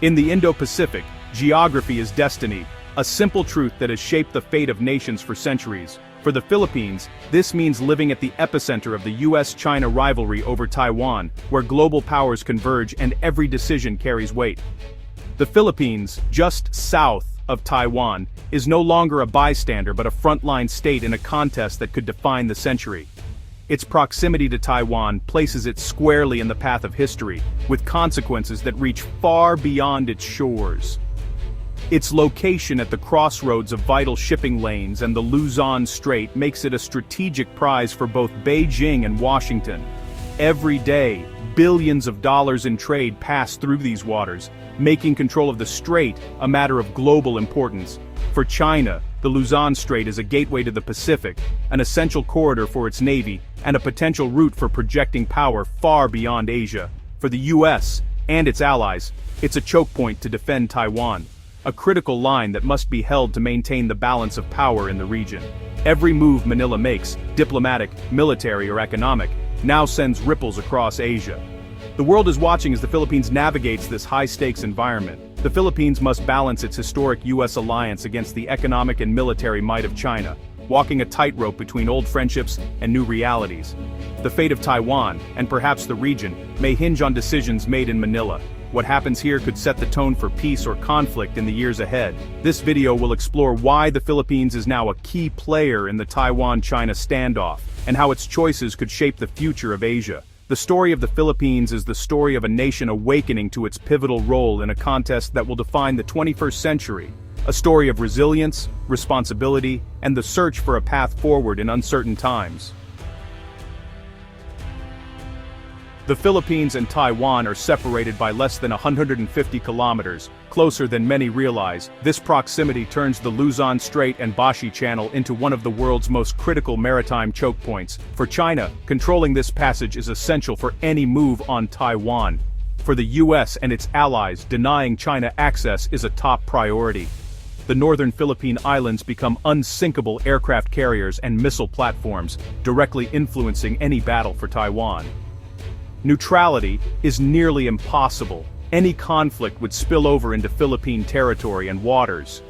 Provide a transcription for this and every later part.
In the Indo-Pacific, geography is destiny, a simple truth that has shaped the fate of nations for centuries. For the Philippines, this means living at the epicenter of the US-China rivalry over Taiwan, where global powers converge and every decision carries weight. The Philippines, just south of Taiwan, is no longer a bystander but a frontline state in a contest that could define the century. Its proximity to Taiwan places it squarely in the path of history, with consequences that reach far beyond its shores. Its location at the crossroads of vital shipping lanes and the Luzon Strait makes it a strategic prize for both Beijing and Washington. Every day, billions of dollars in trade pass through these waters, making control of the strait a matter of global importance. For China, the Luzon Strait is a gateway to the Pacific, an essential corridor for its navy, and a potential route for projecting power far beyond Asia. For the US and its allies, it's a choke point to defend Taiwan, a critical line that must be held to maintain the balance of power in the region. Every move Manila makes, diplomatic, military, or economic, now sends ripples across Asia. The world is watching as the Philippines navigates this high-stakes environment. The Philippines must balance its historic US alliance against the economic and military might of China, walking a tightrope between old friendships and new realities. The fate of Taiwan, and perhaps the region, may hinge on decisions made in Manila. What happens here could set the tone for peace or conflict in the years ahead. This video will explore why the Philippines is now a key player in the Taiwan-China standoff, and how its choices could shape the future of Asia. The story of the Philippines is the story of a nation awakening to its pivotal role in a contest that will define the 21st century. A story of resilience, responsibility, and the search for a path forward in uncertain times. The Philippines and Taiwan are separated by less than 150 kilometers, closer than many realize. This proximity turns the Luzon Strait and Bashi Channel into one of the world's most critical maritime choke points. For China, controlling this passage is essential for any move on Taiwan. For the US and its allies, denying China access is a top priority. The northern Philippine Islands become unsinkable aircraft carriers and missile platforms, directly influencing any battle for Taiwan. Neutrality is nearly impossible. Any conflict would spill over into Philippine territory and waters.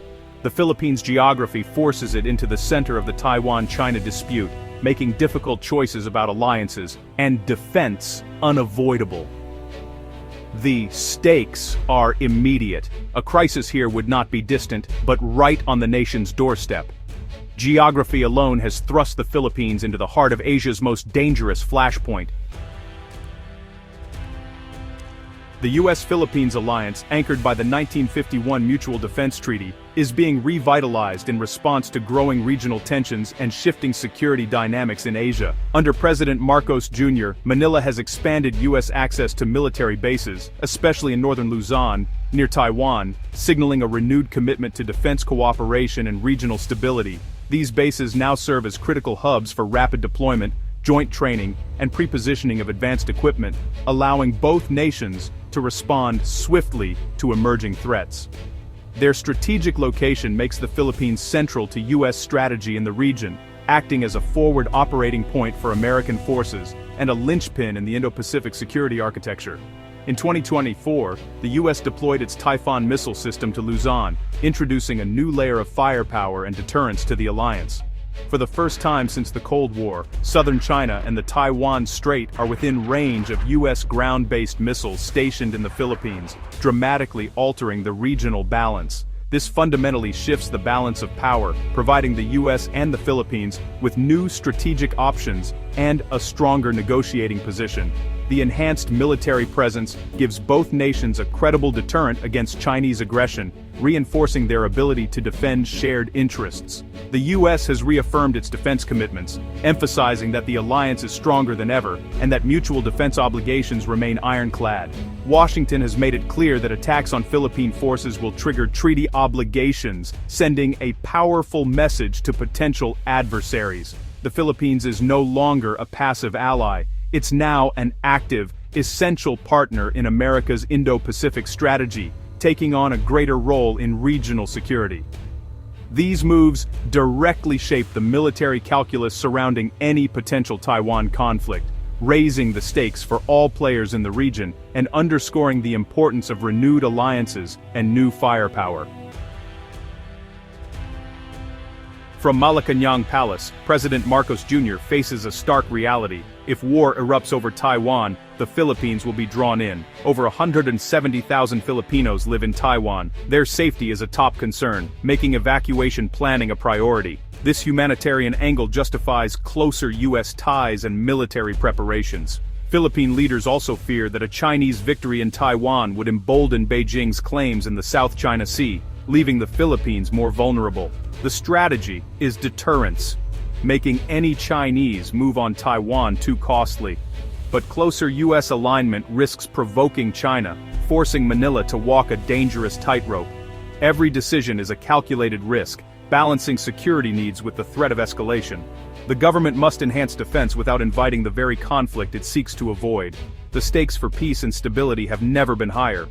The Philippines' geography forces it into the center of the Taiwan-China dispute, making difficult choices about alliances and defense unavoidable. The stakes are immediate. A crisis here would not be distant, but right on the nation's doorstep. Geography alone has thrust the Philippines into the heart of Asia's most dangerous flashpoint. The US-Philippines alliance, anchored by the 1951 Mutual Defense Treaty, is being revitalized in response to growing regional tensions and shifting security dynamics in Asia. Under President Marcos Jr., Manila has expanded US access to military bases, especially in northern Luzon, near Taiwan, signaling a renewed commitment to defense cooperation and regional stability. These bases now serve as critical hubs for rapid deployment, joint training, and pre-positioning of advanced equipment, allowing both nations to respond swiftly to emerging threats. Their strategic location makes the Philippines central to US strategy in the region, acting as a forward operating point for American forces and a linchpin in the Indo-Pacific security architecture. In 2024, the US deployed its Typhoon missile system to Luzon, introducing a new layer of firepower and deterrence to the alliance. For the first time since the Cold War, southern China and the Taiwan Strait are within range of US ground-based missiles stationed in the Philippines, dramatically altering the regional balance. This fundamentally shifts the balance of power, providing the US and the Philippines with new strategic options and a stronger negotiating position. The enhanced military presence gives both nations a credible deterrent against Chinese aggression, reinforcing their ability to defend shared interests. The US has reaffirmed its defense commitments, emphasizing that the alliance is stronger than ever and that mutual defense obligations remain ironclad. Washington has made it clear that attacks on Philippine forces will trigger treaty obligations, sending a powerful message to potential adversaries. The Philippines is no longer a passive ally. It's now an active, essential partner in America's Indo-Pacific strategy, taking on a greater role in regional security. These moves directly shape the military calculus surrounding any potential Taiwan conflict, raising the stakes for all players in the region and underscoring the importance of renewed alliances and new firepower. From Malacañang Palace, President Marcos Jr. faces a stark reality. If war erupts over Taiwan, the Philippines will be drawn in. Over 170,000 Filipinos live in Taiwan. Their safety is a top concern, making evacuation planning a priority. This humanitarian angle justifies closer U.S. ties and military preparations. Philippine leaders also fear that a Chinese victory in Taiwan would embolden Beijing's claims in the South China Sea, leaving the Philippines more vulnerable. The strategy is deterrence, making any Chinese move on Taiwan too costly. But closer U.S. alignment risks provoking China, forcing Manila to walk a dangerous tightrope. Every decision is a calculated risk, balancing security needs with the threat of escalation. The government must enhance defense without inviting the very conflict it seeks to avoid. The stakes for peace and stability have never been higher.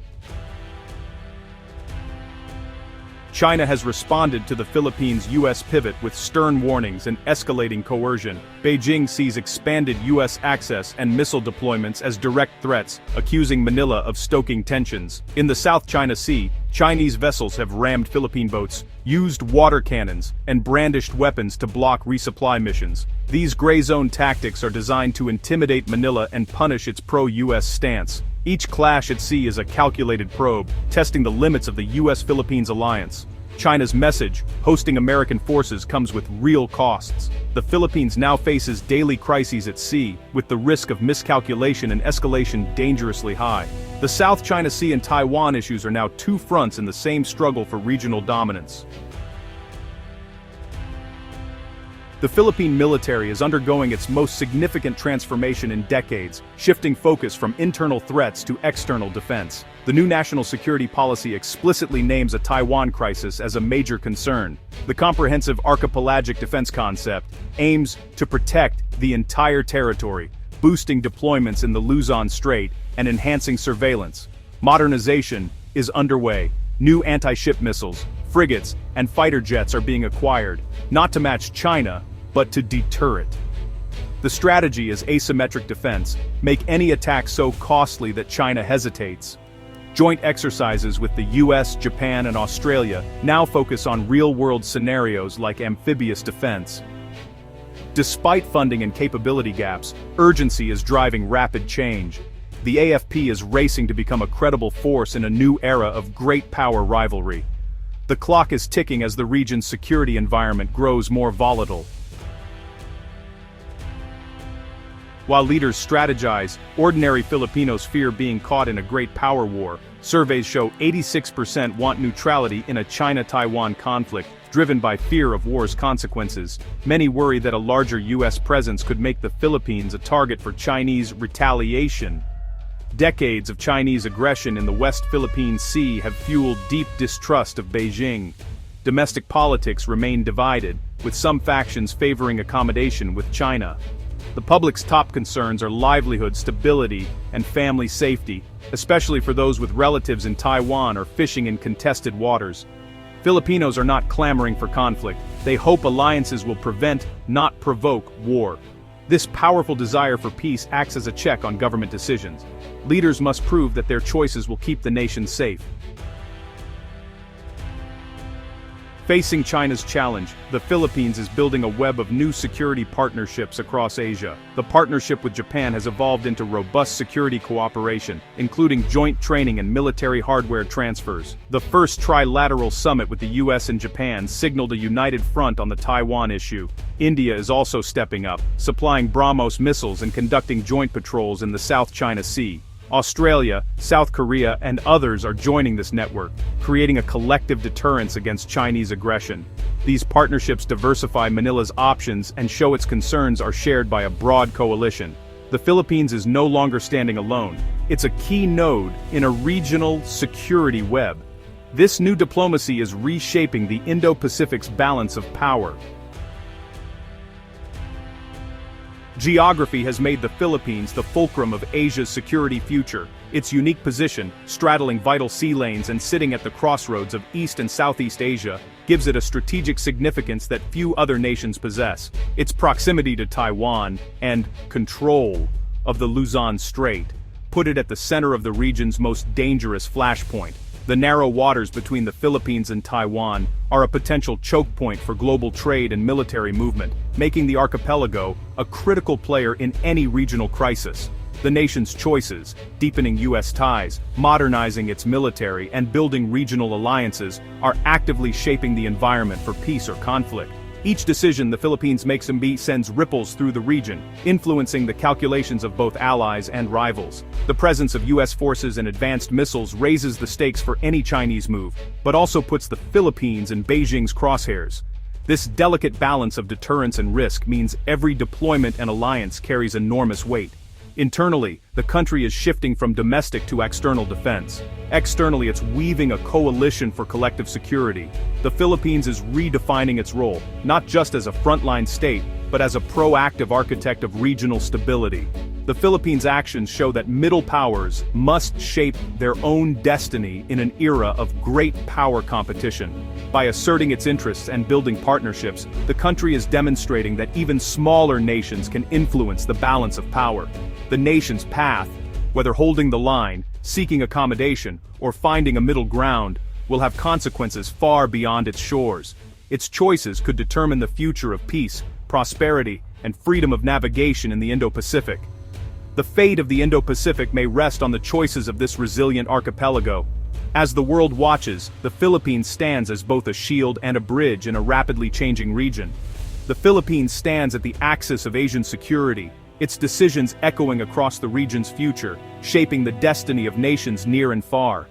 China has responded to the Philippines' U.S. pivot with stern warnings and escalating coercion. Beijing sees expanded U.S. access and missile deployments as direct threats, accusing Manila of stoking tensions. In the South China Sea, Chinese vessels have rammed Philippine boats, used water cannons, and brandished weapons to block resupply missions. These gray zone tactics are designed to intimidate Manila and punish its pro-U.S. stance. Each clash at sea is a calculated probe, testing the limits of the U.S.-Philippines alliance. China's message, hosting American forces, comes with real costs. The Philippines now faces daily crises at sea, with the risk of miscalculation and escalation dangerously high. The South China Sea and Taiwan issues are now two fronts in the same struggle for regional dominance. The Philippine military is undergoing its most significant transformation in decades, shifting focus from internal threats to external defense. The new national security policy explicitly names a Taiwan crisis as a major concern. The comprehensive archipelagic defense concept aims to protect the entire territory, boosting deployments in the Luzon Strait and enhancing surveillance. Modernization is underway. New anti-ship missiles, frigates, and fighter jets are being acquired, not to match China, but to deter it. The strategy is asymmetric defense, make any attack so costly that China hesitates. Joint exercises with the US, Japan, and Australia now focus on real-world scenarios like amphibious defense. Despite funding and capability gaps, urgency is driving rapid change. The AFP is racing to become a credible force in a new era of great power rivalry. The clock is ticking as the region's security environment grows more volatile. While leaders strategize, ordinary Filipinos fear being caught in a great power war. Surveys show 86% want neutrality in a China-Taiwan conflict, driven by fear of war's consequences. Many worry that a larger U.S. presence could make the Philippines a target for Chinese retaliation. Decades of Chinese aggression in the West Philippine Sea have fueled deep distrust of Beijing. Domestic politics remain divided, with some factions favoring accommodation with China. The public's top concerns are livelihood stability and family safety, especially for those with relatives in Taiwan or fishing in contested waters. Filipinos are not clamoring for conflict. They hope alliances will prevent, not provoke, war. This powerful desire for peace acts as a check on government decisions. Leaders must prove that their choices will keep the nation safe. Facing China's challenge, the Philippines is building a web of new security partnerships across Asia. The partnership with Japan has evolved into robust security cooperation, including joint training and military hardware transfers. The first trilateral summit with the US and Japan signaled a united front on the Taiwan issue. India is also stepping up, supplying BrahMos missiles and conducting joint patrols in the South China Sea. Australia, South Korea, and others are joining this network, creating a collective deterrence against Chinese aggression. These partnerships diversify Manila's options and show its concerns are shared by a broad coalition. The Philippines is no longer standing alone. It's a key node in a regional security web. This new diplomacy is reshaping the Indo-Pacific's balance of power. Geography has made the Philippines the fulcrum of Asia's security future. Its unique position, straddling vital sea lanes and sitting at the crossroads of East and Southeast Asia, gives it a strategic significance that few other nations possess. Its proximity to Taiwan and control of the Luzon Strait, put it at the center of the region's most dangerous flashpoint. The narrow waters between the Philippines and Taiwan are a potential choke point for global trade and military movement, making the archipelago a critical player in any regional crisis. The nation's choices, deepening U.S. ties, modernizing its military, and building regional alliances, are actively shaping the environment for peace or conflict. Each decision the Philippines makes sends ripples through the region, influencing the calculations of both allies and rivals. The presence of U.S. forces and advanced missiles raises the stakes for any Chinese move, but also puts the Philippines in Beijing's crosshairs. This delicate balance of deterrence and risk means every deployment and alliance carries enormous weight. Internally, the country is shifting from domestic to external defense. Externally, it's weaving a coalition for collective security. The Philippines is redefining its role, not just as a frontline state, but as a proactive architect of regional stability. The Philippines' actions show that middle powers must shape their own destiny in an era of great power competition. By asserting its interests and building partnerships, the country is demonstrating that even smaller nations can influence the balance of power. The nation's path, whether holding the line, seeking accommodation, or finding a middle ground, will have consequences far beyond its shores. Its choices could determine the future of peace, prosperity, and freedom of navigation in the Indo-Pacific. The fate of the Indo-Pacific may rest on the choices of this resilient archipelago. As the world watches, the Philippines stands as both a shield and a bridge in a rapidly changing region. The Philippines stands at the axis of Asian security, its decisions echoing across the region's future, shaping the destiny of nations near and far.